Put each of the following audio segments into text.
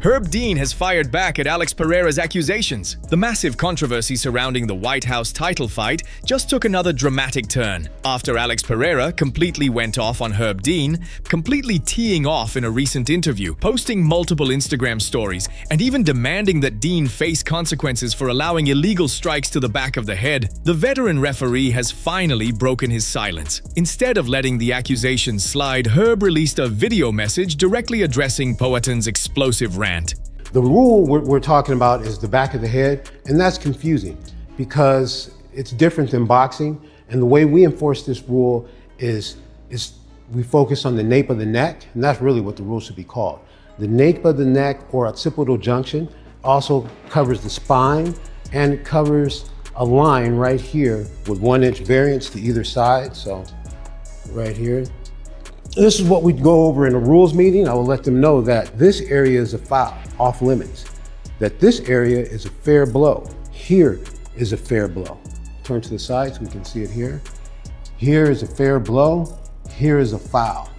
Herb Dean has fired back at Alex Pereira's accusations. The massive controversy surrounding the White House title fight just took another dramatic turn after Alex Pereira completely went off on Herb Dean, completely teeing off in a recent interview, posting multiple Instagram stories, and even demanding that Dean face consequences for allowing illegal strikes to the back of the head. The veteran referee has finally broken his silence. Instead of letting the accusations slide, Herb released a video message directly addressing Poatin's explosive rant. The rule we're talking about is the back of the head, and that's confusing because it's different than boxing. And the way we enforce this rule is we focus on the nape of the neck, and that's really what the rule should be called. The nape of the neck or occipital junction also covers the spine, and it covers a line right here with 1 inch variance to either side. So right here. This is what we go over in a rules meeting. I will let them know that this area is a foul, off limits, that this area is a fair blow. Here is a fair blow. Turn to the side so we can see it here. Here is a fair blow. Here is a foul.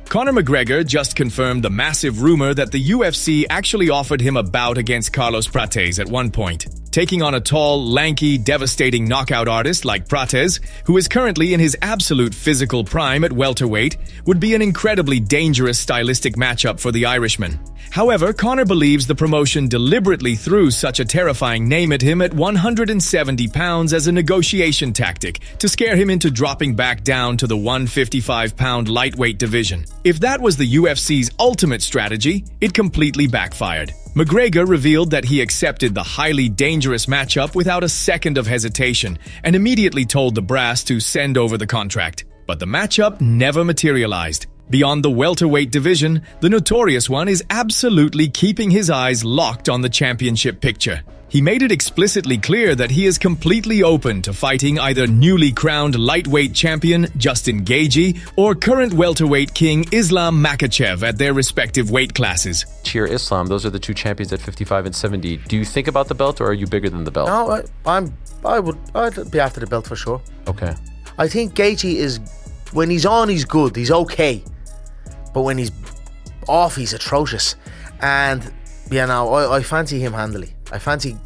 Conor McGregor just confirmed the massive rumor that the UFC actually offered him a bout against Carlos Prates at one point. Taking on a tall, lanky, devastating knockout artist like Prates, who is currently in his absolute physical prime at welterweight, would be an incredibly dangerous stylistic matchup for the Irishman. However, Conor believes the promotion deliberately threw such a terrifying name at him at 170 pounds as a negotiation tactic to scare him into dropping back down to the 155-pound lightweight division. If that was the UFC's ultimate strategy, it completely backfired. McGregor revealed that he accepted the highly dangerous matchup without a second of hesitation and immediately told the brass to send over the contract. But the matchup never materialized. Beyond the welterweight division, the Notorious One is absolutely keeping his eyes locked on the championship picture. He made it explicitly clear that he is completely open to fighting either newly crowned lightweight champion Justin Gaethje or current welterweight king Islam Makhachev at their respective weight classes. Cheer Islam, those are the two champions at 55 and 70. Do you think about the belt, or are you bigger than the belt? No, I'd be after the belt for sure. Okay. I think Gaethje is, when he's on, he's good, he's okay. But when he's off, he's atrocious. And yeah, no, I fancy him handily. I fancy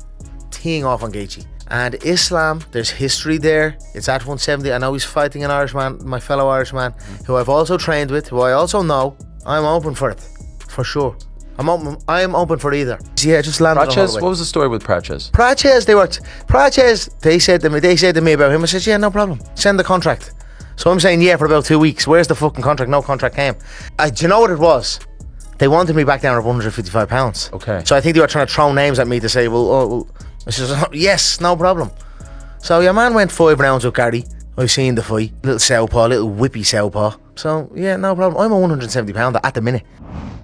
teeing off on Gaethje. And Islam, there's history there. It's at 170. I know he's fighting an Irishman, my fellow Irishman, who I've also trained with, who I also know. I'm open for it, for sure. I'm open for either. Yeah, just landed on Prates, what was the story with Prates? Prates, they said to me about him. I said, yeah, no problem. Send the contract. So I'm saying, yeah, for about 2 weeks. Where's the fucking contract? No contract came. Do you know what it was? They wanted me back down at 155 pounds. Okay. So I think they were trying to throw names at me to say, well. I said, oh, yes, no problem. So your man went 5 rounds with Gary. I've seen the fight. Little southpaw, little whippy southpaw. So yeah, no problem. I'm a 170 pounder at the minute.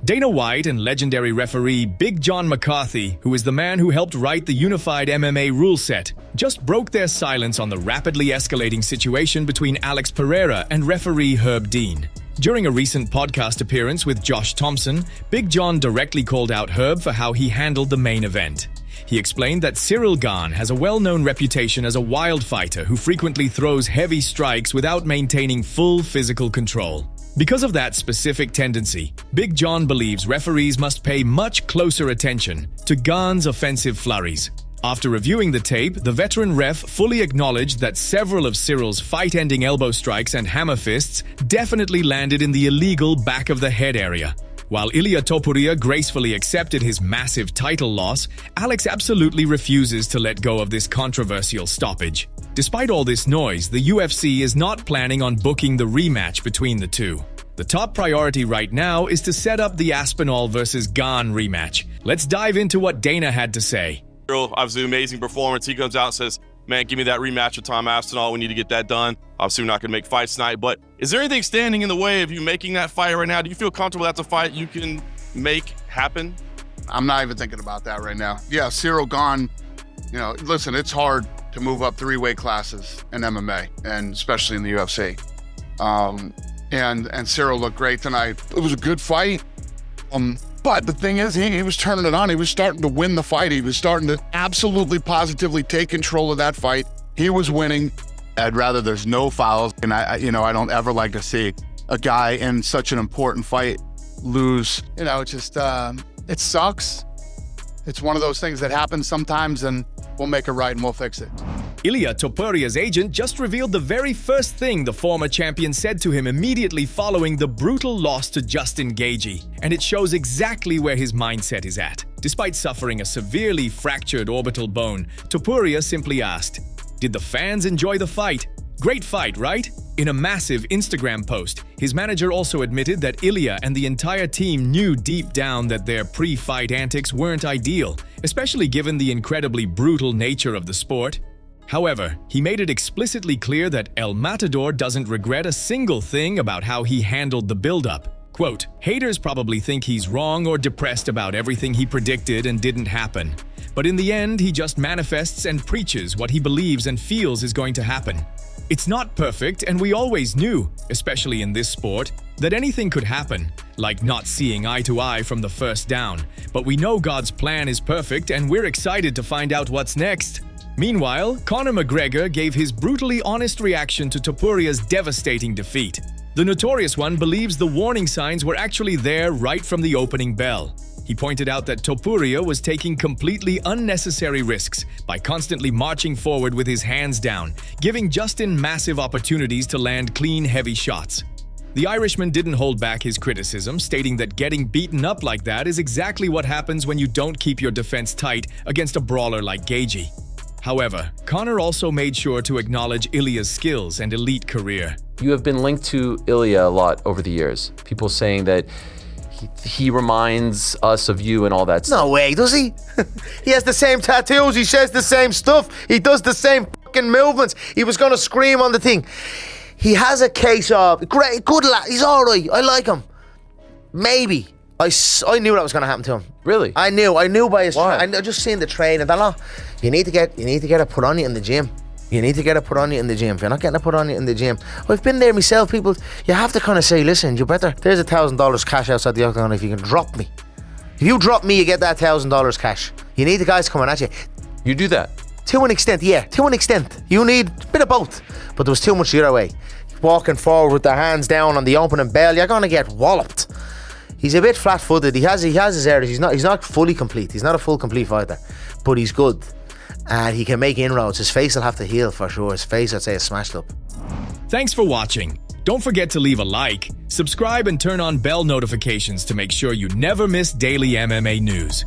Dana White and legendary referee Big John McCarthy, who is the man who helped write the unified MMA rule set, just broke their silence on the rapidly escalating situation between Alex Pereira and referee Herb Dean. During a recent podcast appearance with Josh Thompson, Big John directly called out Herb for how he handled the main event. He explained that Ciryl Gane has a well-known reputation as a wild fighter who frequently throws heavy strikes without maintaining full physical control. Because of that specific tendency, Big John believes referees must pay much closer attention to Gane's offensive flurries. After reviewing the tape, the veteran ref fully acknowledged that several of Cyryl's fight-ending elbow strikes and hammer fists definitely landed in the illegal back of the head area. While Ilia Topuria gracefully accepted his massive title loss, Alex absolutely refuses to let go of this controversial stoppage. Despite all this noise, the UFC is not planning on booking the rematch between the two. The top priority right now is to set up the Aspinall vs. Gane rematch. Let's dive into what Dana had to say. Obviously, amazing performance. He comes out and says, man, give me that rematch with Tom Aspinall. We need to get that done. Obviously, we're not going to make fights tonight, but is there anything standing in the way of you making that fight right now? Do you feel comfortable that's a fight you can make happen? I'm not even thinking about that right now. Yeah, Ciryl Gane, listen, it's hard to move up 3 weight classes in MMA, and especially in the UFC. And Ciryl looked great tonight. It was a good fight. But the thing is, he was turning it on. He was starting to win the fight. He was starting to absolutely, positively take control of that fight. He was winning. I'd rather there's no fouls. And I don't ever like to see a guy in such an important fight lose. It's just, It sucks. It's one of those things that happens sometimes, and we'll make it right and we'll fix it. Ilia Topuria's agent just revealed the very first thing the former champion said to him immediately following the brutal loss to Justin Gaethje, and it shows exactly where his mindset is at. Despite suffering a severely fractured orbital bone, Topuria simply asked, "Did the fans enjoy the fight? Great fight, right?" In a massive Instagram post, his manager also admitted that Ilia and the entire team knew deep down that their pre-fight antics weren't ideal, especially given the incredibly brutal nature of the sport. However, he made it explicitly clear that El Matador doesn't regret a single thing about how he handled the build-up. Quote, "Haters probably think he's wrong or depressed about everything he predicted and didn't happen. But in the end, he just manifests and preaches what he believes and feels is going to happen. It's not perfect, and we always knew, especially in this sport, that anything could happen, like not seeing eye to eye from the first down. But we know God's plan is perfect, and we're excited to find out what's next." Meanwhile, Conor McGregor gave his brutally honest reaction to Topuria's devastating defeat. The Notorious One believes the warning signs were actually there right from the opening bell. He pointed out that Topuria was taking completely unnecessary risks by constantly marching forward with his hands down, giving Justin massive opportunities to land clean, heavy shots. The Irishman didn't hold back his criticism, stating that getting beaten up like that is exactly what happens when you don't keep your defense tight against a brawler like Gaethje. However, Conor also made sure to acknowledge Ilia's skills and elite career. You have been linked to Ilia a lot over the years. People saying that he reminds us of you and all that stuff. No way, does he? He has the same tattoos, he says the same stuff, he does the same fucking movements. He was going to scream on the thing. He has a case of, great, good lad, he's alright, I like him. Maybe. I knew that was going to happen to him. Really? I knew by his Why? I just seen the train and that. You need to get it put on you in the gym. You need to get it put on you in the gym. If you're not getting it put on you in the gym, I've been there myself. People, you have to kind of say, listen, you better. There's $1,000 cash outside the octagon if you can drop me. If you drop me, you get that $1,000 cash. You need the guys coming at you. You do that? To an extent, yeah. To an extent, you need a bit of both. But there was too much the other way. Walking forward with their hands down on the opening bell, you're gonna get walloped. He's a bit flat-footed. He has his areas. He's not fully complete. He's not a full complete fighter, but he's good. And he can make inroads. His face will have to heal for sure. His face, I'd say, is smashed up. Thanks for watching. Don't forget to leave a like, subscribe, and turn on bell notifications to make sure you never miss daily MMA news.